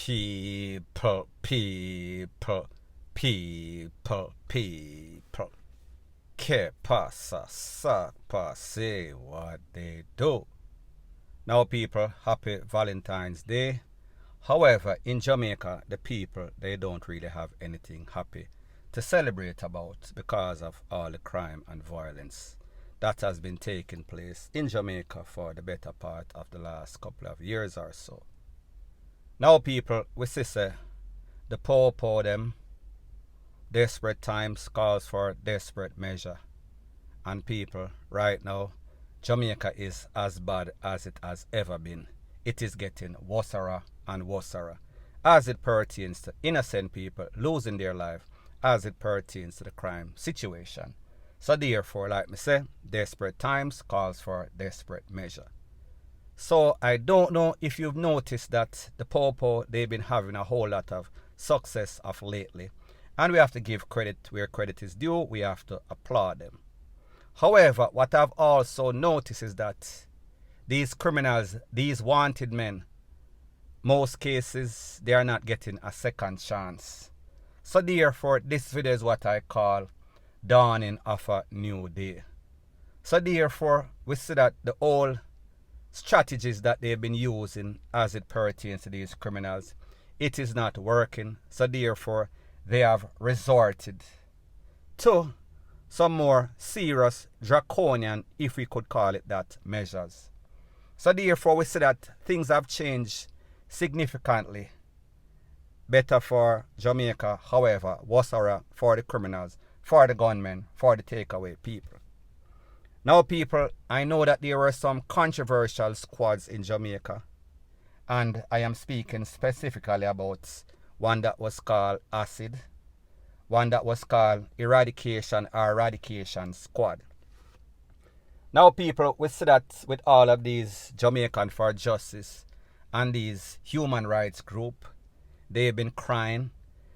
People. Que pasa, sapa, say what they do. Now, people, happy Valentine's Day. However, in Jamaica, the people, they don't really have anything happy to celebrate about because of all the crime and violence that has been taking place in Jamaica for the better part of the last couple of years or so. Now, people, we see the poor them, desperate times calls for desperate measure. And people, right now, Jamaica is as bad as it has ever been. It is getting worse and worse as it pertains to innocent people losing their life, as it pertains to the crime situation. So therefore, like me say, desperate times calls for desperate measure. So I don't know if you've noticed that the poor, they've been having a whole lot of success of lately. And we have to give credit where credit is due. We have to applaud them. However, what I've also noticed is that these criminals, these wanted men, most cases, they are not getting a second chance. So therefore, this video is what I call dawning of a new day. So therefore, we see that the old strategies that they've been using as it pertains to these criminals, it is not working. So therefore, they have resorted to some more serious, draconian, if we could call it that, measures. So therefore, we see that things have changed significantly. Better for Jamaica, however, worse for the criminals, for the gunmen, for the takeaway people. Now, people, I know that there were some controversial squads in Jamaica, and I am speaking specifically about one that was called ACID, one that was called Eradication Squad. Now, people, we see that with all of these Jamaican for Justice and these human rights group, they've been crying.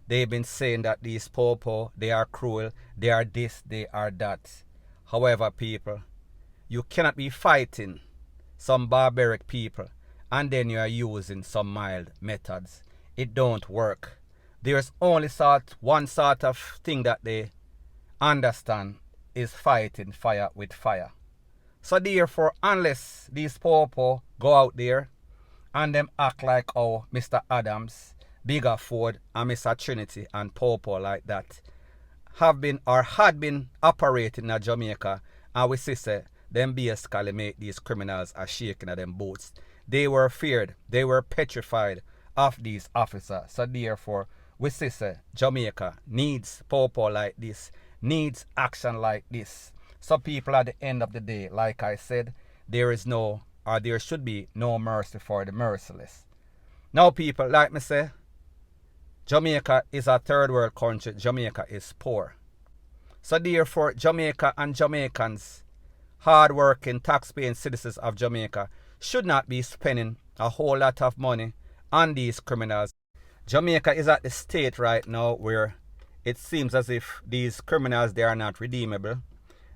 They've been saying that these poor, they are cruel, they are this, they are that. However, people, you cannot be fighting some barbaric people and then you are using some mild methods. It don't work. There's only one sort of thing that they understand is fighting fire with fire. So therefore, unless these poor go out there and them act like Mr. Adams, Bigger Ford, and Mr. Trinity and poor like that have been or had been operating in Jamaica, and we see them basically make these criminals are shaking at them boots. They were feared, they were petrified of these officers. So therefore, we see Jamaica needs poor like this, needs action like this. So people, at the end of the day, like I said, there should be no mercy for the merciless. Now, people, like me say, Jamaica is a third world country. Jamaica is poor. So therefore, Jamaica and Jamaicans, hard-working, tax-paying citizens of Jamaica, should not be spending a whole lot of money on these criminals. Jamaica is at the state right now where it seems as if these criminals, they are not redeemable.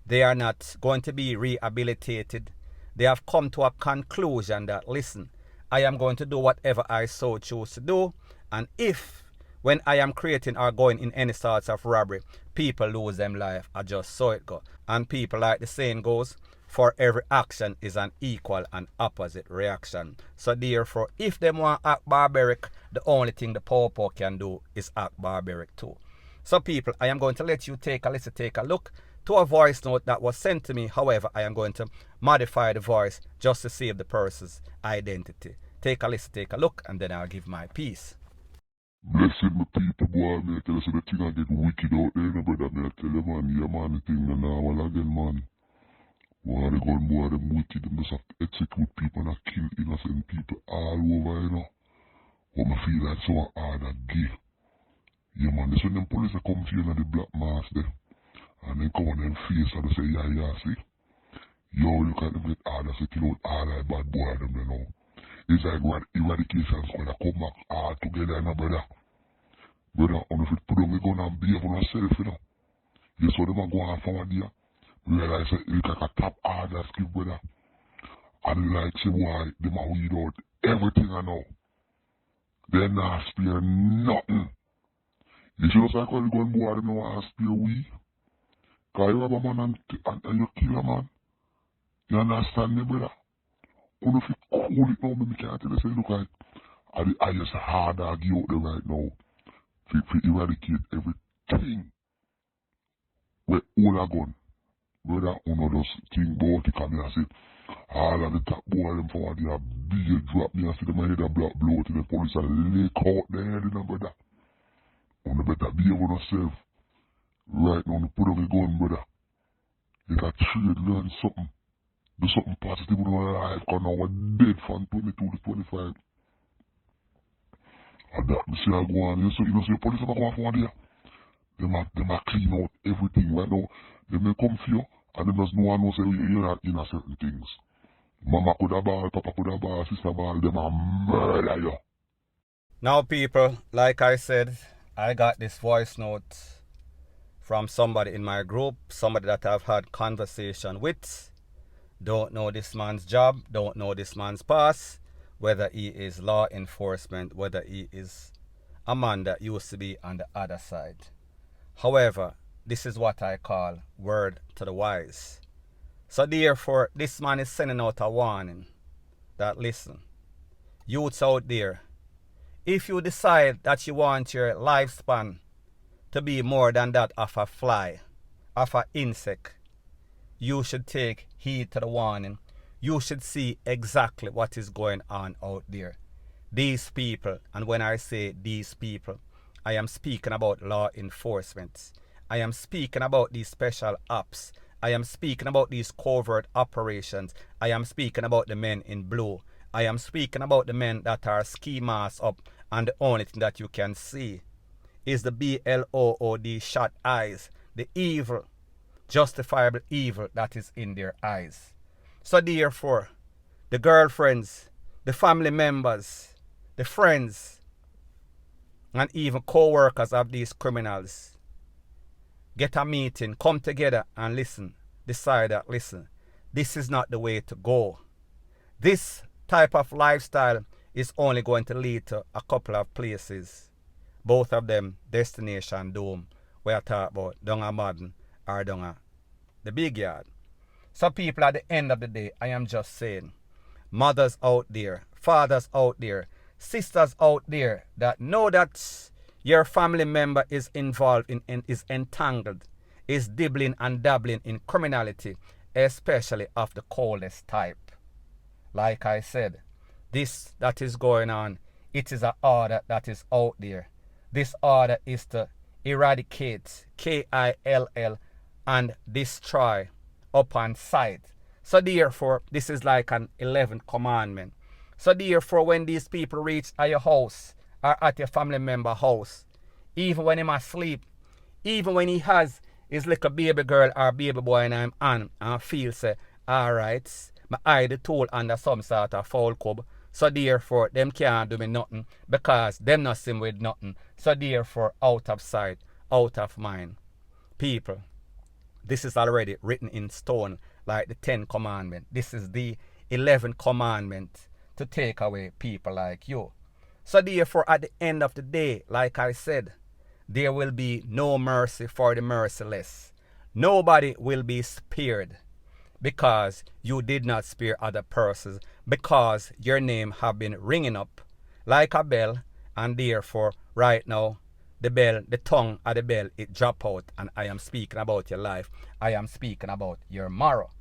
They are not going to be rehabilitated. They have come to a conclusion that, listen, I am going to do whatever I so choose to do. And if, when I am creating or going in any sorts of robbery, people lose them life, I just saw it go. And people, like the saying goes, for every action is an equal and opposite reaction. So therefore, if them want to act barbaric, the only thing the poor can do is act barbaric too. So people, I am going to let you take a look to a voice note that was sent to me. However, I am going to modify the voice just to save the person's identity. Take a listen, take a look, and then I'll give my piece. Blessed my people, boy, me tell you so the thing I get wicked out there, no brother, me tell you, man, yeah, man, the thing na normal again, man. Boy, the gun, boy, them wicked, them just have to execute people and kill innocent people all over, you know. But me feel like so hard and gay. Yeah, man, this when them police come to you in the black mask there, and then come on them face and they say, yeah, see. Yo, look at them get hard and say, kill out all that bad boy, them, you know. It's like eradication squad that come back all together, you know, brother. Brother, on if you put on the gun and behave on yourself, you know. You saw them go on for one day. Realize that it's like a top order skill, brother. And like say why them are weed out everything I know. They not spare nothing. You see what's like when you go and boy, them no want to spare we. Cause you have a man and you kill a man. You understand me, brother? When if you cool it now, me can't tell you, say, look like, I just hard dog you out there right now. To eradicate everything. We own a gun. Brother, uno just think about it, come and say, all of the top boy, them for they are big drop me and see them head a black blow to the police and lick out their head, you know, brother. Uno better be able to self. Right now, put up a gun, brother. You got trade, learn something. Do something positive in our life, because now we're dead from 22 to 25. And that, me see I go on, you see the police are going for one day. Them a clean out everything right now. They may come for you, and them just no one knows say you're not in a certain things. Mama could have ball, papa could have ball, sister ball, them a murder you. Now people, like I said, I got this voice note from somebody in my group, somebody that I've had conversation with. Don't know this man's job, don't know this man's past, whether he is law enforcement, whether he is a man that used to be on the other side. However, this is what I call word to the wise. So therefore, this man is sending out a warning that, listen, youths out there, if you decide that you want your lifespan to be more than that of a fly, of an insect, you should take heed to the warning. You should see exactly what is going on out there. These people, and when I say these people, I am speaking about law enforcement. I am speaking about these special ops. I am speaking about these covert operations. I am speaking about the men in blue. I am speaking about the men that are ski masks up, and the only thing that you can see is the BLOOD shut eyes, the evil, justifiable evil that is in their eyes. So therefore, the girlfriends, the family members, the friends, and even co-workers of these criminals, get a meeting, come together and listen, decide that, listen, this is not the way to go. This type of lifestyle is only going to lead to a couple of places. Both of them destination doom. We are talking about down a Madden or down a the big yard. So people, at the end of the day, I am just saying, mothers out there, fathers out there, sisters out there that know that your family member is involved is entangled, is dibbling and dabbling in criminality, especially of the coldest type. Like I said, this that is going on, it is an order that is out there. This order is to eradicate, KILL, and destroy upon sight. So therefore, this is like an 11th commandment. So therefore, when these people reach at your house or at your family member house, even when he's asleep, even when he has his little baby girl or baby boy in him on and feel say, alright, my eye the tool under some sort of foul cub. So therefore, them can't do me nothing because them not seen with nothing. So therefore, out of sight, out of mind. People, this is already written in stone like the 10 commandments. This is the 11th commandment to take away people like you. So therefore, at the end of the day, like I said, there will be no mercy for the merciless. Nobody will be spared because you did not spare other persons, because your name have been ringing up like a bell, and therefore right now the bell, the tongue of the bell, it drop out, and I am speaking about your life. I am speaking about your morrow.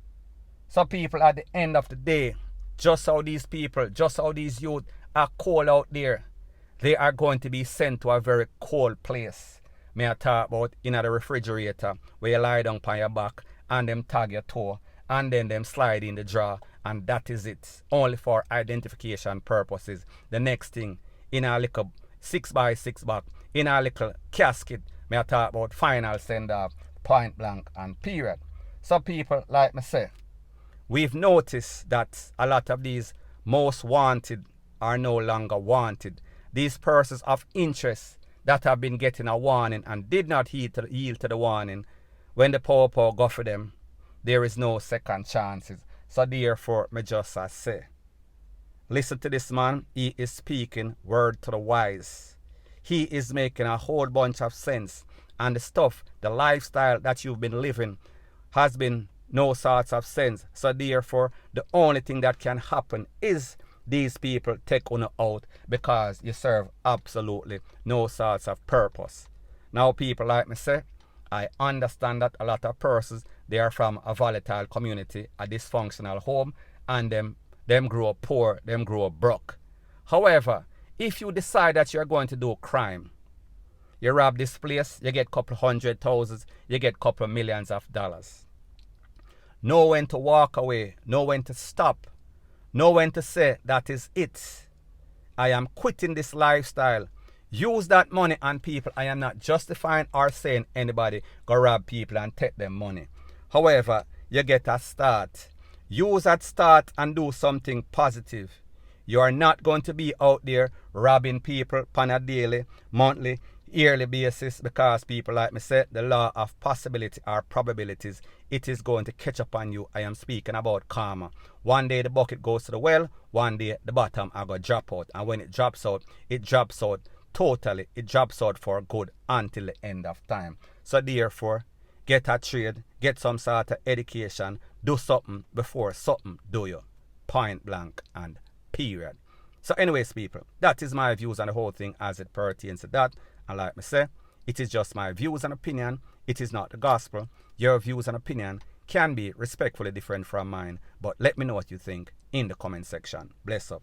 So people, at the end of the day, just how these people, just how these youth are cold out there, they are going to be sent to a very cold place. May I talk about in the refrigerator where you lie down on your back and them tag your toe and then them slide in the drawer, and that is it. Only for identification purposes. The next thing, in a little 6x6 bag, in a little casket, may I talk about final send-off, point blank and period. So people, like me say, we've noticed that a lot of these most wanted are no longer wanted. These persons of interest that have been getting a warning and did not yield to the warning, when the power go for them, there is no second chances. So therefore, me just say, Listen to this man. He is speaking word to the wise. He is making a whole bunch of sense. And the stuff, the lifestyle that you've been living has been no sorts of sense. So therefore, the only thing that can happen is these people take on out because you serve absolutely no sorts of purpose. Now people like me say, I understand that a lot of persons, they are from a volatile community, a dysfunctional home, and them grow up poor, them grow up broke. However, if you decide that you're going to do crime, you rob this place, you get a couple $100,000, you get a couple millions of dollars. Know when to walk away, know when to stop, know when to say that is it. I am quitting this lifestyle. Use that money on people. I am not justifying or saying anybody go rob people and take them money. However, you get a start. Use that start and do something positive. You are not going to be out there robbing people on a daily, monthly, yearly basis because people like me said, the law of possibility or probabilities, it is going to catch up on you. I am speaking about karma. One day the bucket goes to the well, one day the bottom are going to drop out. And when it drops out totally. It drops out for good until the end of time. So therefore, get a trade, get some sort of education, do something before something do you. Point blank and period. So anyways, people, that is my views on the whole thing as it pertains to that. And like me say, it is just my views and opinion. It is not the gospel. Your views and opinion can be respectfully different from mine. But let me know what you think in the comment section. Bless up.